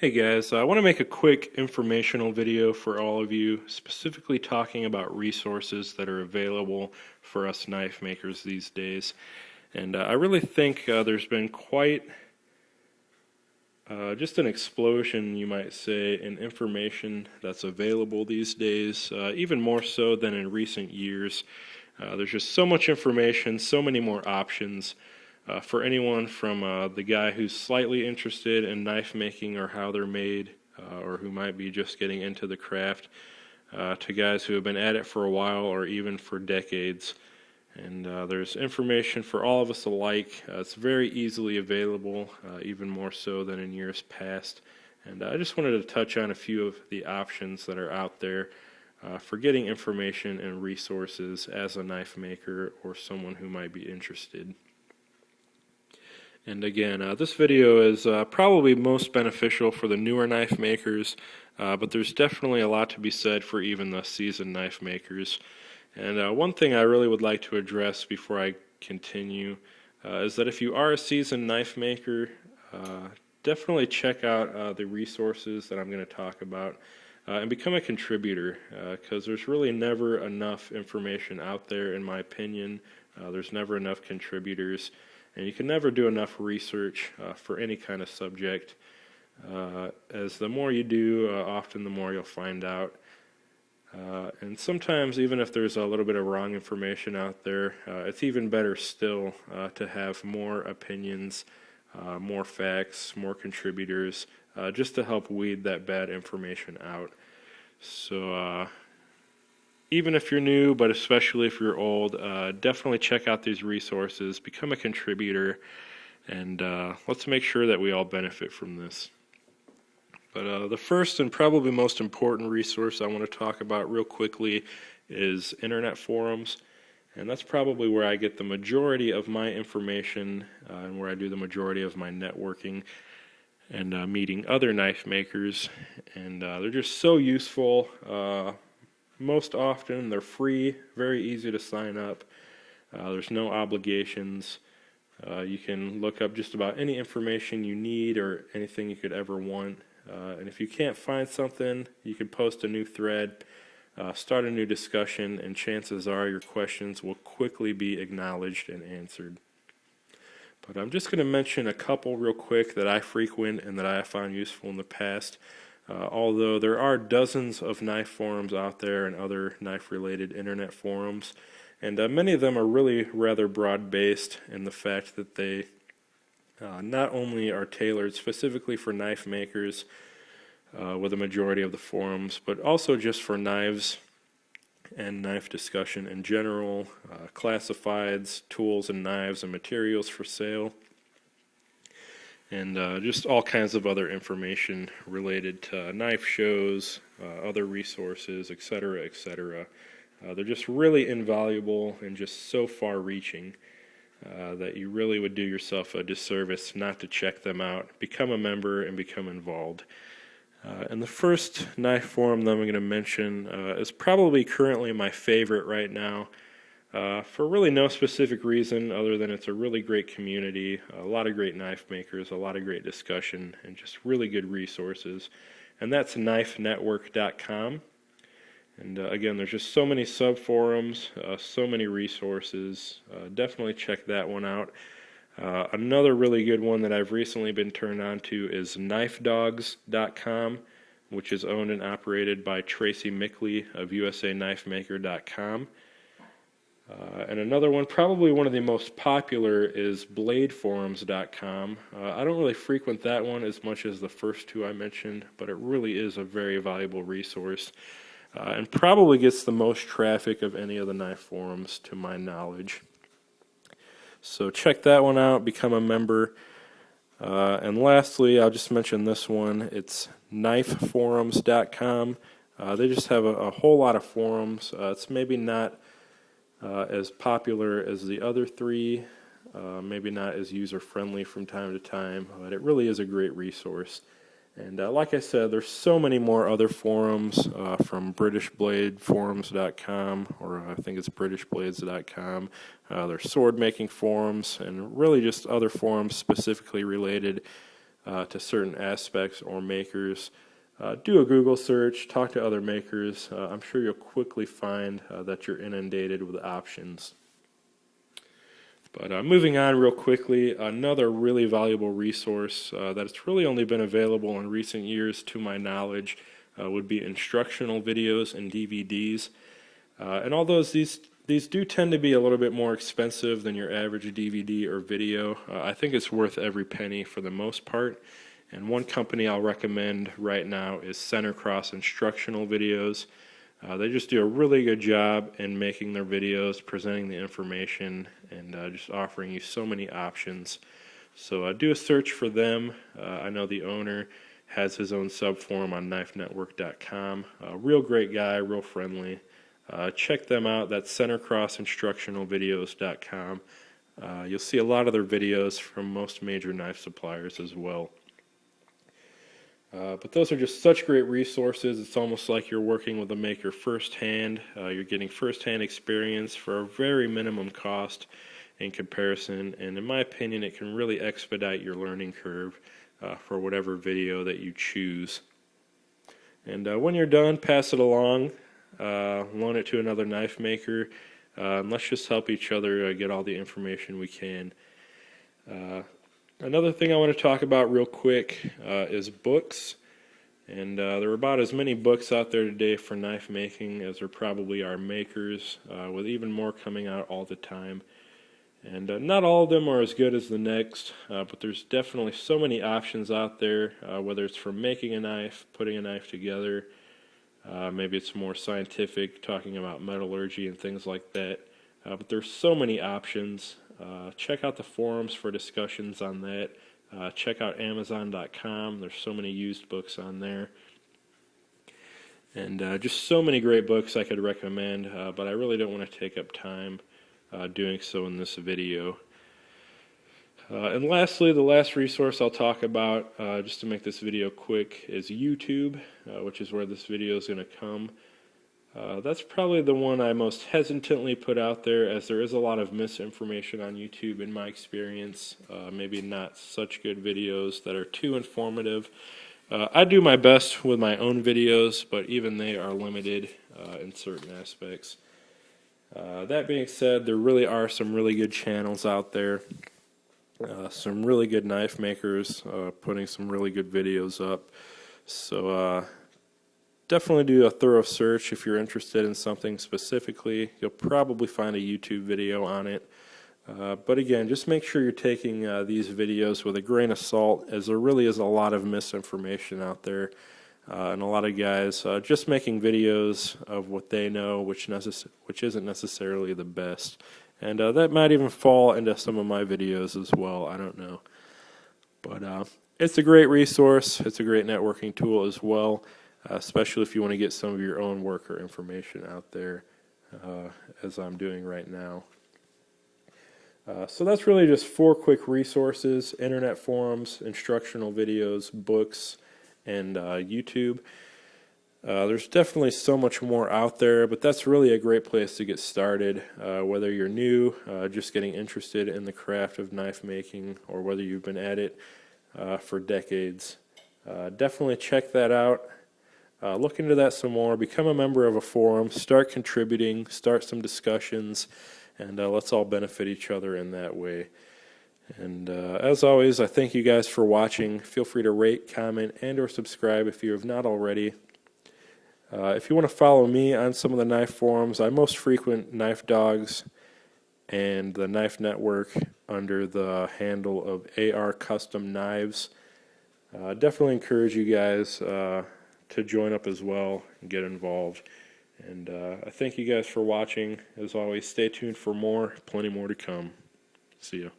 Hey guys, I want to make a quick informational video for all of you, specifically talking about resources that are available for us knife makers these days. And I really think there's been quite just an explosion, you might say, in information that's available these days, even more so than in recent years. There's just so much information, so many more options. For anyone from the guy who's slightly interested in knife making or how they're made, or who might be just getting into the craft, to guys who have been at it for a while or even for decades. And there's information for all of us alike. It's very easily available, even more so than in years past. And I just wanted to touch on a few of the options that are out there for getting information and resources as a knife maker or someone who might be interested. And again, this video is probably most beneficial for the newer knife makers, but there's definitely a lot to be said for even the seasoned knife makers. And one thing I really would like to address before I continue is that if you are a seasoned knife maker, definitely check out the resources that I'm going to talk about and become a contributor, because there's really never enough information out there, in my opinion. There's never enough contributors. And you can never do enough research for any kind of subject. As the more you do, often the more you'll find out. And sometimes, even if there's a little bit of wrong information out there, it's even better still to have more opinions, more facts, more contributors, just to help weed that bad information out. So even if you're new, but especially if you're old, definitely check out these resources, become a contributor, and let's make sure that we all benefit from this. But the first and probably most important resource I want to talk about real quickly is internet forums. And that's probably where I get the majority of my information and where I do the majority of my networking and meeting other knife makers. And they're just so useful. Most often they're free, very easy to sign up. There's no obligations. You can look up just about any information you need or anything you could ever want. And if you can't find something, you can post a new thread, start a new discussion, and chances are your questions will quickly be acknowledged and answered. But I'm just going to mention a couple real quick that I frequent and that I have found useful in the past. Although there are dozens of knife forums out there and other knife-related internet forums, and many of them are really rather broad-based in the fact that they not only are tailored specifically for knife makers with a majority of the forums, but also just for knives and knife discussion in general, classifieds, tools and knives and materials for sale, and just all kinds of other information related to knife shows, other resources, etc., etc. They're just really invaluable and just so far-reaching that you really would do yourself a disservice not to check them out, become a member, and become involved. And the first knife forum that I'm going to mention is probably currently my favorite right now. For really no specific reason other than it's a really great community, a lot of great knife makers, a lot of great discussion, and just really good resources. And that's knifenetwork.com. And again, there's just so many sub-forums, so many resources. Definitely check that one out. Another really good one that I've recently been turned on to is knifedogs.com, which is owned and operated by Tracy Mickley of usaknifemaker.com. And another one, probably one of the most popular, is bladeforums.com. I don't really frequent that one as much as the first two I mentioned, but it really is a very valuable resource and probably gets the most traffic of any of the knife forums to my knowledge. So check that one out, become a member. And lastly, I'll just mention this one. It's knifeforums.com. They just have a whole lot of forums. It's maybe not as popular as the other three, maybe not as user-friendly from time to time, but it really is a great resource. And like I said, there's so many more other forums from BritishBladeForums.com, or I think it's BritishBlades.com. There's sword-making forums, and really just other forums specifically related to certain aspects or makers, do a Google search, talk to other makers. I'm sure you'll quickly find that you're inundated with options. But moving on real quickly, another really valuable resource that's really only been available in recent years to my knowledge would be instructional videos and DVDs. And although these do tend to be a little bit more expensive than your average DVD or video, I think it's worth every penny for the most part. And one company I'll recommend right now is Center Cross Instructional Videos. They just do a really good job in making their videos, presenting the information, and just offering you so many options. So do a search for them. I know the owner has his own subforum on knifenetwork.com. Real great guy, real friendly. Check them out. That's centercrossinstructionalvideos.com. You'll see a lot of their videos from most major knife suppliers as well. But those are just such great resources. It's almost like you're working with a maker firsthand. You're getting firsthand experience for a very minimum cost in comparison. And in my opinion, it can really expedite your learning curve for whatever video that you choose. And when you're done, pass it along. Loan it to another knife maker. And let's just help each other get all the information we can. Another thing I want to talk about real quick is books. And there are about as many books out there today for knife making as there probably are makers, with even more coming out all the time. And not all of them are as good as the next, but there's definitely so many options out there, whether it's for making a knife, putting a knife together. Maybe it's more scientific, talking about metallurgy and things like that. But there's so many options. Check out the forums for discussions on that. Check out Amazon.com. There's so many used books on there. And just so many great books I could recommend, but I really don't want to take up time doing so in this video. And lastly, the last resource I'll talk about, just to make this video quick, is YouTube, which is where this video is going to come. That's probably the one I most hesitantly put out there, as there is a lot of misinformation on YouTube in my experience. Maybe not such good videos that are too informative. I do my best with my own videos, but even they are limited in certain aspects. That being said, there really are some really good channels out there. Some really good knife makers putting some really good videos up. So definitely do a thorough search if you're interested in something specifically. You'll probably find a YouTube video on it. But again, just make sure you're taking these videos with a grain of salt, as there really is a lot of misinformation out there. And a lot of guys just making videos of what they know, which isn't necessarily the best. And that might even fall into some of my videos as well. I don't know. But it's a great resource. It's a great networking tool as well, especially if you want to get some of your own work or information out there, as I'm doing right now. So that's really just 4 quick resources: internet forums, instructional videos, books, and YouTube. There's definitely so much more out there, but that's really a great place to get started, whether you're new, just getting interested in the craft of knife making, or whether you've been at it for decades. Definitely check that out. Look into that some more. Become a member of a forum. Start contributing. Start some discussions, and let's all benefit each other in that way. And as always, I thank you guys for watching. Feel free to rate, comment, and or subscribe if you have not already. If you want to follow me on some of the knife forums, I most frequent Knife Dogs and the Knife Network under the handle of AR Custom Knives. Definitely encourage you guys to join up as well and get involved. And I thank you guys for watching. As always, stay tuned for more, plenty more to come. See ya.